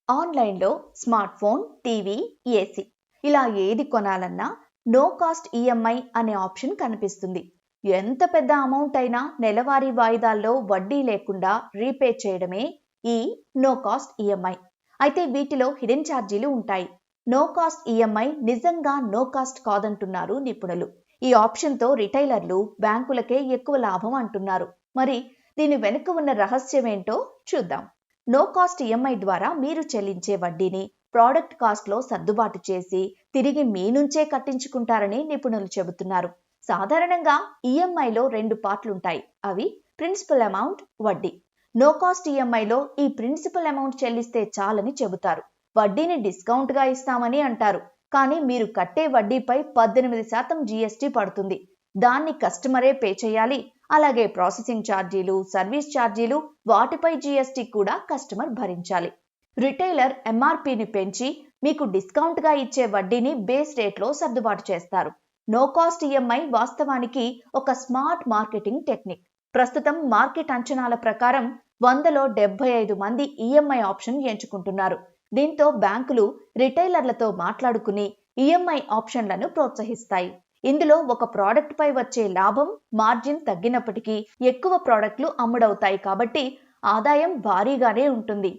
ఆన్లైన్లో smart phone, TV, AC ఇలా ఏది కొనాలన్నా నో కాస్ట్ ఈఎంఐ అనే ఆప్షన్ కనిపిస్తుంది. ఎంత పెద్ద అమౌంట్ అయినా నెలవారీ వాయిదాల్లో వడ్డీ లేకుండా రీపే చేయడమే ఈ నో కాస్ట్ ఈఎంఐ. అయితే వీటిలో హిడెన్ ఛార్జీలు ఉంటాయి. నో కాస్ట్ ఈఎంఐ నిజంగా నో కాస్ట్ కాదంటున్నారు నిపుణులు. ఈ ఆప్షన్తో రిటైలర్లు, బ్యాంకులకే ఎక్కువ లాభం అంటున్నారు. మరి దీని వెనుక ఉన్న రహస్యం ఏంటో చూద్దాం. నో కాస్ట్ ఈఎంఐ ద్వారా మీరు చెల్లించే వడ్డీని ప్రోడక్ట్ కాస్ట్లో సర్దుబాటు చేసి తిరిగి మీ నుంచే కట్టించుకుంటారని నిపుణులు చెబుతున్నారు. సాధారణంగా ఈఎంఐలో 2 పార్ట్లుంటాయి. అవి ప్రిన్సిపల్ అమౌంట్, వడ్డీ. నో కాస్ట్ ఈఎంఐలో ఈ ప్రిన్సిపల్ అమౌంట్ చెల్లిస్తే చాలని చెబుతారు. వడ్డీని డిస్కౌంట్గా ఇస్తామని అంటారు. కానీ మీరు కట్టే వడ్డీపై 18% జీఎస్టీ పడుతుంది. దాన్ని కస్టమరే పే చేయాలి. అలాగే ప్రాసెసింగ్ ఛార్జీలు, సర్వీస్ ఛార్జీలు, వాటిపై జీఎస్టీ కూడా కస్టమర్ భరించాలి. రిటైలర్ ఎంఆర్పీని పెంచి మీకు డిస్కౌంట్గా ఇచ్చే వడ్డీని బేస్ రేట్లో సర్దుబాటు చేస్తారు. నో కాస్ట్ ఈఎంఐ వాస్తవానికి ఒక స్మార్ట్ మార్కెటింగ్ టెక్నిక్. ప్రస్తుతం మార్కెట్ అంచనాల ప్రకారం 100లో 75 మంది ఈఎంఐ ఆప్షన్ ఎంచుకుంటున్నారు. దీంతో బ్యాంకులు రిటైలర్లతో మాట్లాడుకుని ఈఎంఐ ఆప్షన్లను ప్రోత్సహిస్తాయి. ఇందులో ఒక ప్రోడక్ట్ పై వచ్చే లాభం, మార్జిన్ తగ్గినప్పటికీ ఎక్కువ ప్రోడక్ట్లు అమ్ముడవుతాయి కాబట్టి ఆదాయం భారీగానే ఉంటుంది.